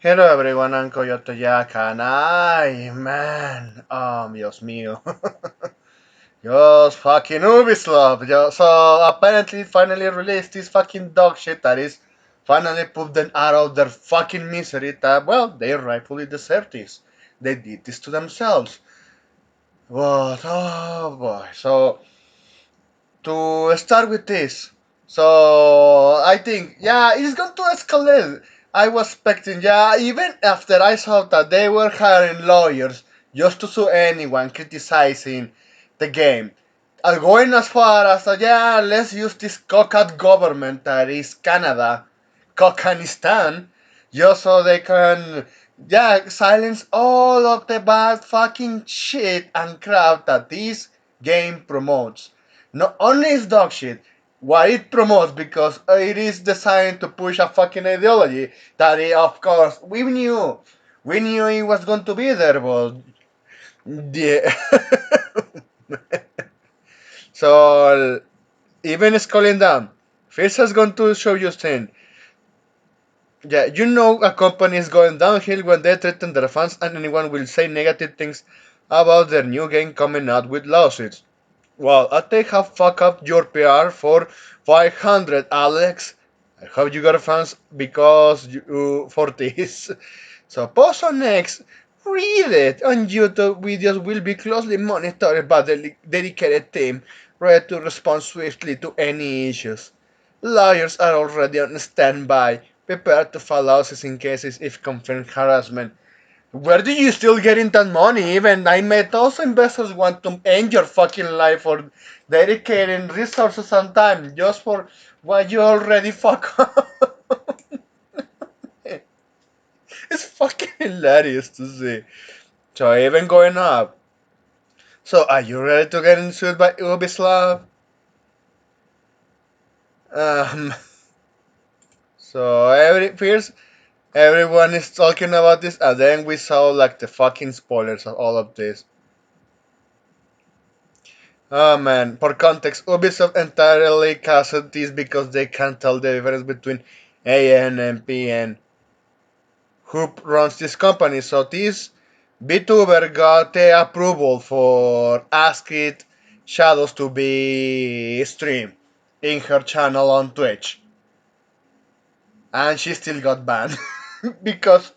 Hello everyone, I'm Coyote Jack and man, Dios mío. Just fucking ubislop. So apparently finally released this fucking dog shit that is finally put them out of their fucking misery that, well, they rightfully deserve this. They did this to themselves. But, oh boy. So, to start with this, so I think, yeah, it's going to escalate. I was expecting, yeah, even after I saw that they were hiring lawyers just to sue anyone criticizing the game, going as far as, yeah, let's use this cockeyed government that is Canada, Cocanistan, just so they can, yeah, silence all of the bad fucking shit and crap that this game promotes. Not only is dog shit, what it promotes because it is designed to push a fucking ideology that, of course, we knew it was going to be there, but yeah. So even scrolling down, first is going to show you thing. Yeah, you know a company is going downhill when they threaten their fans and anyone will say negative things about their new game coming out with lawsuits. Well, I think have fucked up your PR for 500, Alex. I hope you got fans because you for this. So post on X, read it, and YouTube videos will be closely monitored by the dedicated team ready to respond swiftly to any issues. Lawyers are already on standby, prepared to file lawsuits in cases if confirmed harassment. Where do you still getting that money? Even I met also investors want to end your fucking life for dedicating resources and time just for what you already fuck up. It's fucking hilarious to see. So even going up. So are you ready to get sued by Ubisoft? Um. So first everyone is talking about this, and then we saw like the fucking spoilers of all of this. Oh man, for context, Ubisoft entirely canceled this because they can't tell the difference between AN and PN. Who runs this company? So this VTuber got the approval for ASScreed Shadows to be streamed in her channel on Twitch. And she still got banned because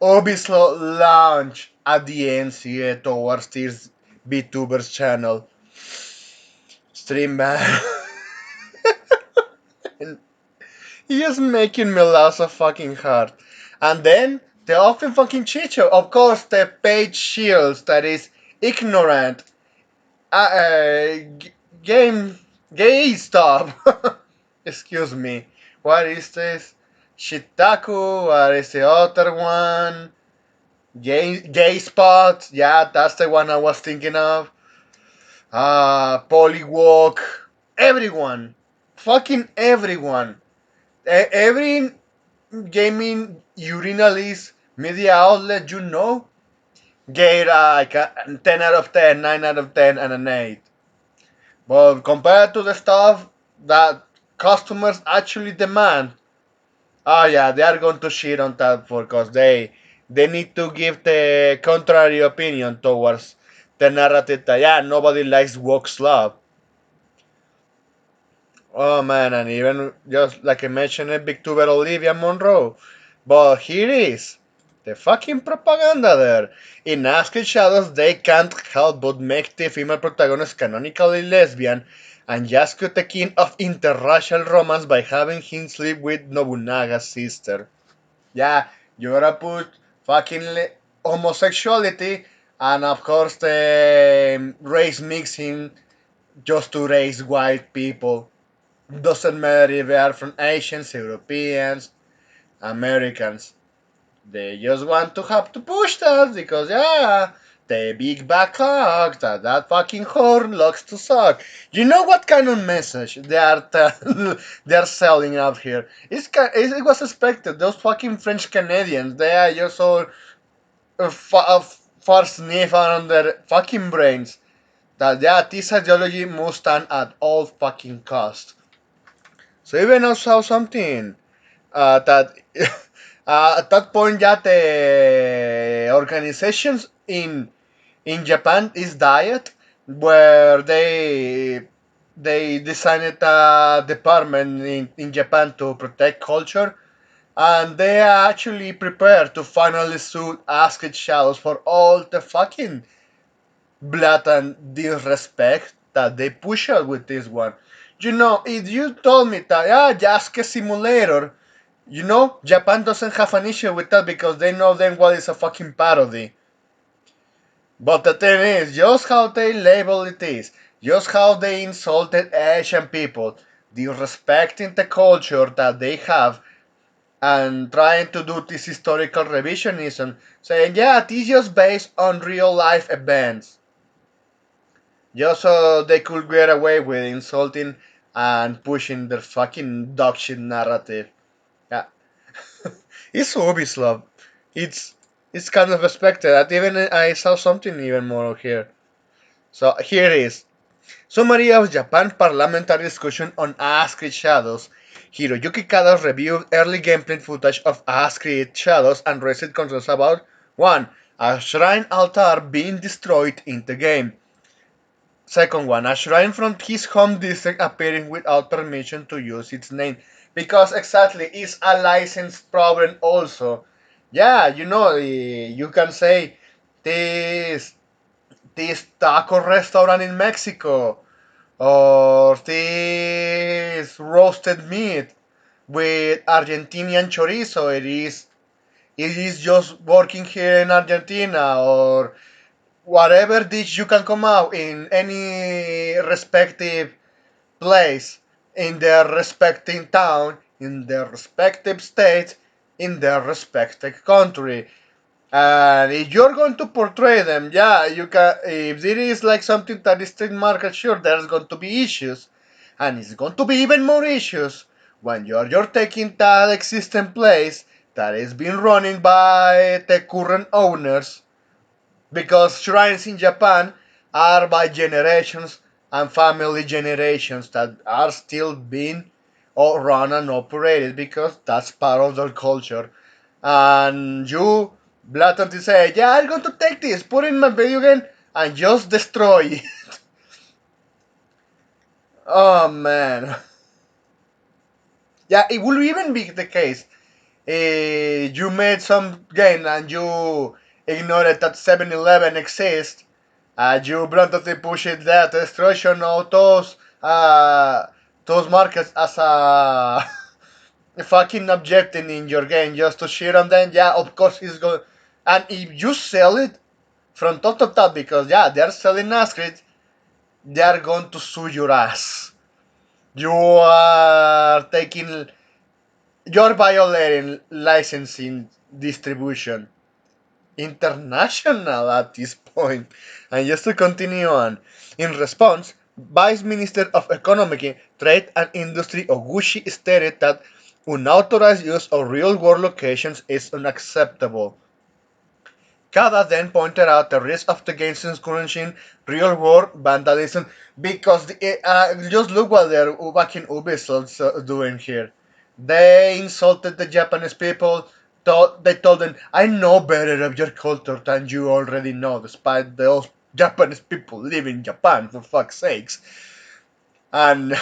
Ubisoft launched at the NCA towards this VTuber's channel. Stream ban. He is making me laugh so fucking hard. And then the often fucking chicho. Of course, the page shields that is ignorant. Game gay stuff. Excuse me. What is this? Shitaku. What is the other one? Gay spot. Yeah, that's the one I was thinking of. Polywalk. Everyone. Fucking everyone. Every gaming urinalist media outlet you know gave like a 10 out of 10, 9 out of 10, and an 8. But compared to the stuff that customers actually demand, oh yeah, they are going to shit on that because they need to give the contrary opinion towards the narrative that, yeah, nobody likes woke love. Oh man, and even just like I mentioned, big tuber Olivia Monroe. But here is the fucking propaganda there. In Asked Shadows, they can't help but make the female protagonist canonically lesbian and just cut the king of interracial romance by having him sleep with Nobunaga's sister. Yeah, you gotta put fucking homosexuality and of course the race mixing just to raise white people. Doesn't matter if they are from Asians, Europeans, Americans. They just want to have to push that because, yeah, the big back cock that fucking horn likes to suck. You know what kind of message they are they are selling out here? It was expected. Those fucking French Canadians, they are just so far sniff on their fucking brains that, yeah, this ideology must stand at all fucking cost. So even I saw something that At that point, yeah, the organizations in Japan is diet, where they designed a department in Japan to protect culture, and they are actually prepared to finally sue ASScreed Shadows for all the fucking blatant disrespect that they push out with this one. You know, if you told me that, just a simulator, Japan doesn't have an issue with that because they know then what is a fucking parody. But the thing is, just how they label it is, just how they insulted Asian people, disrespecting the culture that they have, and trying to do this historical revisionism, saying, yeah, this is just based on real life events. Just so they could get away with insulting and pushing their fucking dog shit narrative. Yeah. It's Ubisoft. It's it's kind of expected. Even I saw something even more here. So here it is. Summary of Japan parliamentary discussion on ASScreed Shadows. Hiroyuki Kada reviewed early gameplay footage of ASScreed Shadows and raised concerns about 1. A shrine altar being destroyed in the game. Second one, a shrine from his home district appearing without permission to use its name. Because exactly, it's a license problem also. Yeah, you can say this this taco restaurant in Mexico or this roasted meat with Argentinian chorizo. It is just working here in Argentina, or whatever dish you can come out in any respective place, in their respective town, in their respective state, in their respective country. And if you're going to portray them, yeah, you can. If it is like something that is street market, sure, there's going to be issues, and it's going to be even more issues when you're taking that existing place that is being running by the current owners, because shrines in Japan are by generations and family generations that are still being run and operated because that's part of their culture. And you blatantly say, yeah, I'm going to take this, put it in my video game, and just destroy it. Oh man. Yeah, it will even be the case. You made some game and you ignored that 7-Eleven exists. You bluntly push it that destruction of those markets as a fucking objective in your game just to shit on them. Yeah, of course he's going. And if you sell it from top to top, because yeah, they're selling ASScreed, they are going to sue your ass. You are taking, you're violating licensing distribution international at this point. And just to continue on, in response, Vice Minister of Economy, Trade and Industry Oguchi stated that unauthorized use of real-world locations is unacceptable. Kada then pointed out the risk of the game's encouraging real-world vandalism because just look what they're back in Ubisoft doing here. They insulted the Japanese people. They told them, "I know better of your culture than you already know," despite those Japanese people live in Japan, for fuck's sakes. And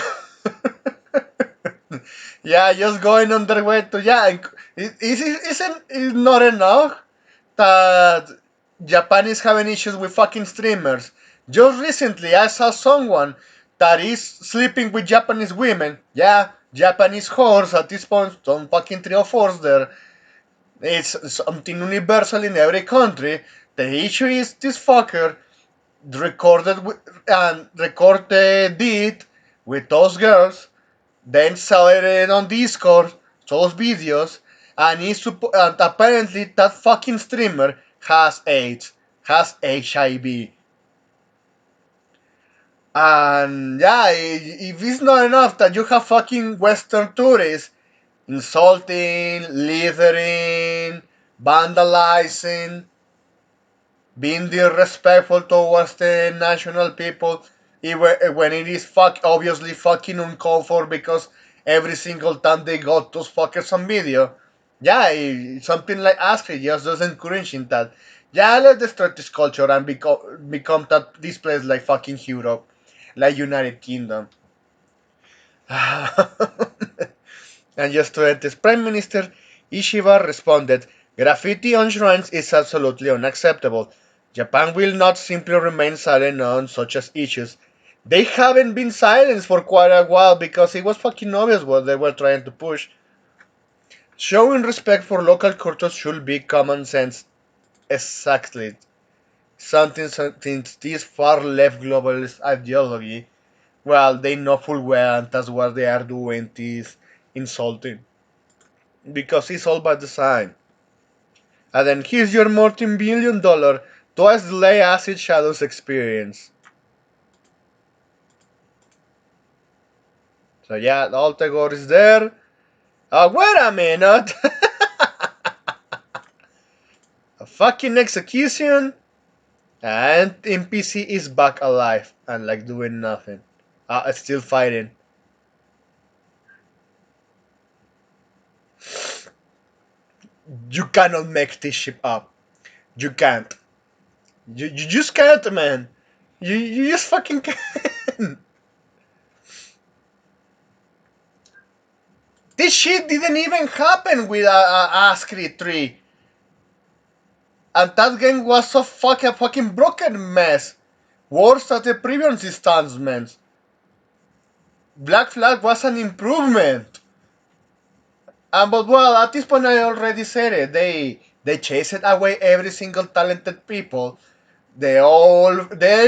yeah, just going on their way to yeah, isn't it not enough that Japan is having issues with fucking streamers. Just recently, I saw someone that is sleeping with Japanese women. Yeah, Japanese whores at this point, some fucking 3 or 4s there. It's something universal in every country. The issue is this fucker recorded and recorded it with those girls, then sell it on Discord, those videos, and apparently that fucking streamer has AIDS, has HIV. And yeah, if it's not enough that you have fucking Western tourists insulting, littering, vandalizing, being disrespectful towards the national people, even when it is obviously fucking uncalled for because every single time they got those fuckers on video. Yeah, something like ASScreed just doesn't encouraging that. Yeah, let's destroy this culture and become that this place like fucking Europe, like United Kingdom. And just to add this, Prime Minister Ishiba responded, graffiti on shrines is absolutely unacceptable. Japan will not simply remain silent on such as issues. They haven't been silenced for quite a while because it was fucking obvious what they were trying to push. Showing respect for local cultures should be common sense. Exactly. Something since this far left globalist ideology, well, they know full well and that's what they are doing is insulting. Because it's all by design. And then here's your multi-billion-dollar, twice delay acid shadows experience. So yeah, the Altegor is there. Wait a minute! A fucking execution? And NPC is back alive and like doing nothing. Still fighting. You cannot make this ship up. You can't. You just can't, man. You just fucking can't. This shit didn't even happen with ASScreed 3. And that game was so fucking broken mess. Worse than the previous installments. Black Flag was an improvement. But well, at this point I already said it. They chased away every single talented people. They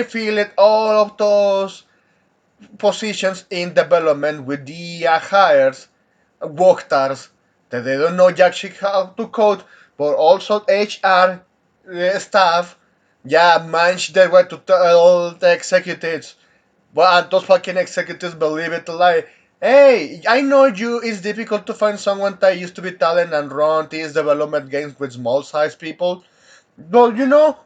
filled all of those positions in development with the hires, workers that they don't know jack shit how to code, but also HR staff. Yeah, manage their way to tell the executives. But and those fucking executives believe it like, hey, I know you. It's difficult to find someone that used to be talent and run these development games with small size people. Well,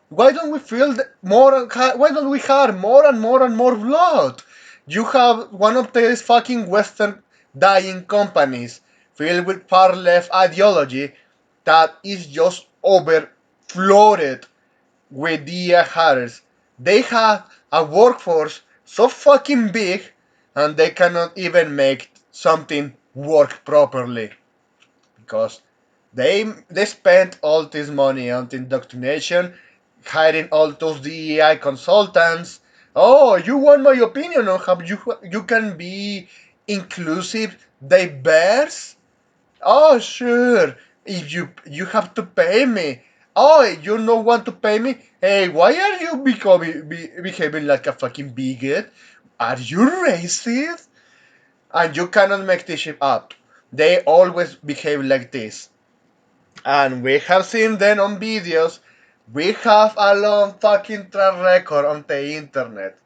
why don't we feel more? Why don't we hire more and more and more blood? You have one of these fucking Western dying companies filled with far left ideology that is just overflooded with the hires. They have a workforce so fucking big and they cannot even make something work properly because they spent all this money on indoctrination, hiring all those DEI consultants. Oh, you want my opinion on how you can be inclusive, diverse? Oh, sure. If you have to pay me. Oh, you don't want to pay me? Hey, why are you behaving like a fucking bigot? Are you racist? And you cannot make this shit up. They always behave like this. And we have seen them on videos. We have a long fucking track record on the internet.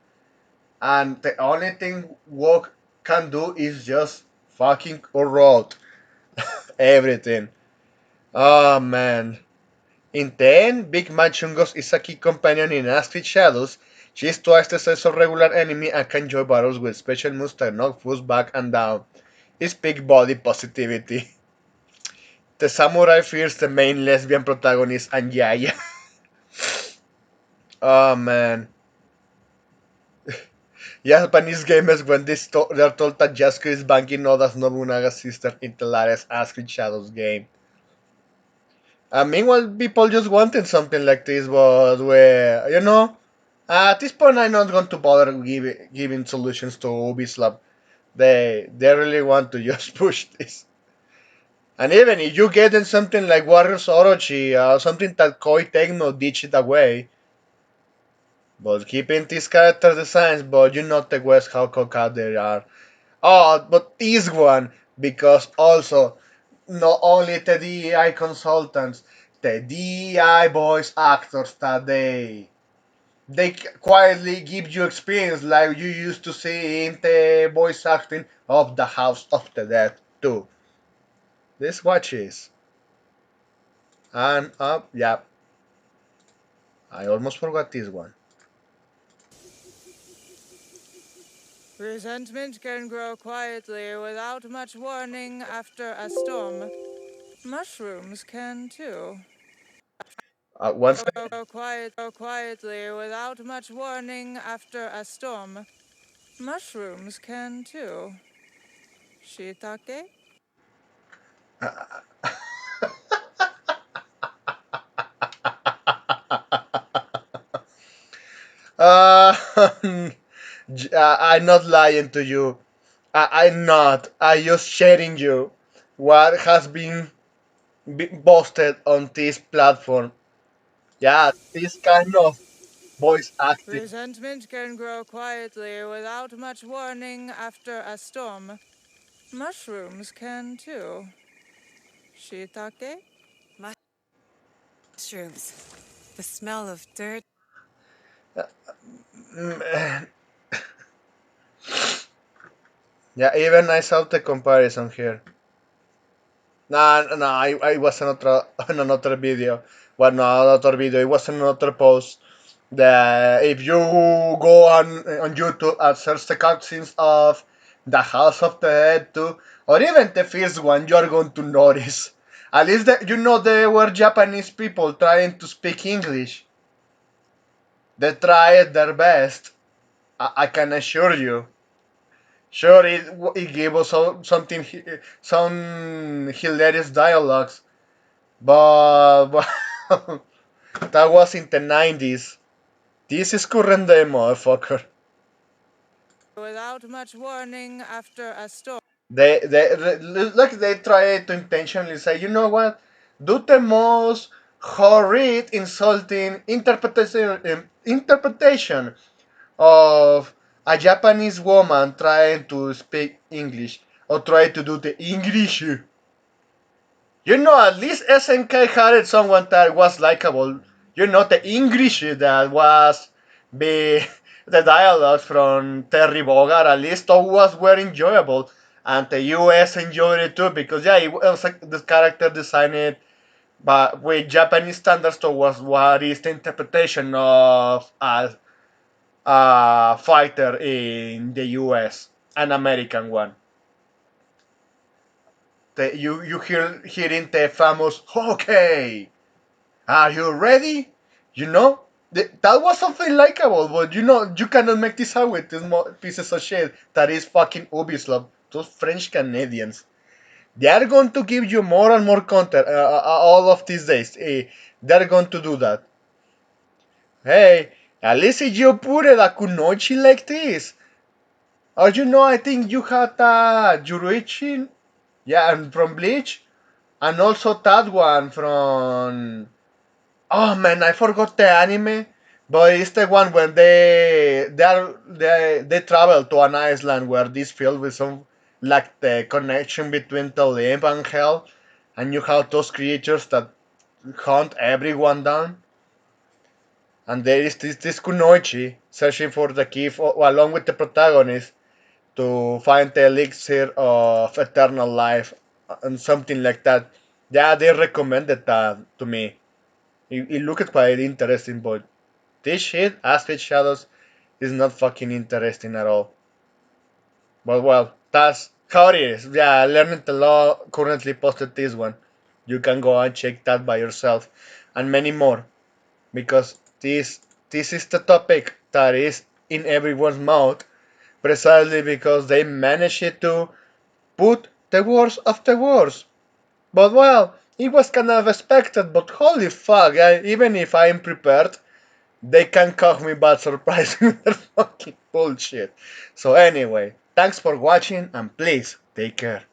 And the only thing work can do is just fucking corrupt everything. Oh man. In the end, Big Man Chungos is a key companion in Astrid Shadows. She is twice the size of regular enemy and can join battles with special moves that knock fools back and down. It's big body positivity. The samurai fears the main lesbian protagonist and Yaya. Oh man. Japanese gamers when they're told that Yasuko is banking Oda's Nobunaga's sister in the latest Astrid Shadows game. Meanwhile, people just wanted something like this, but where, at this point, I'm not going to bother giving solutions to ubislop. They really want to just push this. And even if you get in something like Warriors Orochi, something that Koei Tecmo ditched away, but keeping these character designs, but you know the West how cockeyed they are. Oh, but this one, because also, not only the DEI consultants, the DEI voice actors that they quietly give you experience like you used to see in the voice acting of the House of the Dead too. This watches. And yeah, I almost forgot this one. Resentment can grow quietly without much warning after a storm. Mushrooms can too. Once again. Go quietly without much warning after a storm. Mushrooms can too. Shiitake? Uh, I'm not lying to you. I'm not. I just sharing you what has been posted on this platform. Yeah, this kind of voice acting. Resentment can grow quietly without much warning after a storm. Mushrooms can too. Shiitake? Mushrooms. The smell of dirt. Mm, Yeah, even I saw the comparison here. No, I was another in another video. Well, no, another video. It was another post. That if you go on YouTube and search the cutscenes of the House of the Dead 2, or even the first one, you are going to notice. At least you know they were Japanese people trying to speak English. They tried their best. I can assure you. Sure, it gave us some hilarious dialogues, but that was in the 90s. This is current day, motherfucker. Without much warning after a storm. They try to intentionally say, you know what? Do the most horrid, insulting interpretation of a Japanese woman trying to speak English or try to do the English. You know, at least SNK had someone that was likable. You know, the English that was the the dialogues from Terry Bogard, at least those were enjoyable. And the US enjoyed it too because yeah, it was like this character designed but with Japanese standards towards what is the interpretation of a fighter in the US, an American one. You hearing the famous okay. Are you ready? You know, that was something likable, but you know, you cannot make this out with these pieces of shit that is fucking ubislop. Those French Canadians. They are going to give you more and more content all of these days. They're going to do that. Hey, at least if you put it a kunoichi like this. Or you know, I think you had Juruichin, yeah, and from Bleach, and also that one from. Oh man, I forgot the anime, but it's the one when they travel to an island where this filled with some like the connection between the limb and hell, and you have those creatures that hunt everyone down. And there is this Kunoichi searching for the key along with the protagonist to find the elixir of eternal life and something like that. Yeah, they recommended that to me. It looked quite interesting, but this shit, ASScreed Shadows, is not fucking interesting at all. But well, that's how it is. Yeah, Learning the Law currently posted this one. You can go and check that by yourself, and many more, because this is the topic that is in everyone's mouth, precisely because they managed to put the worst of the worst. But well, it was kind of expected, but holy fuck, even if I'm prepared, they can cause me bad surprise with their fucking bullshit. So anyway, thanks for watching and please take care.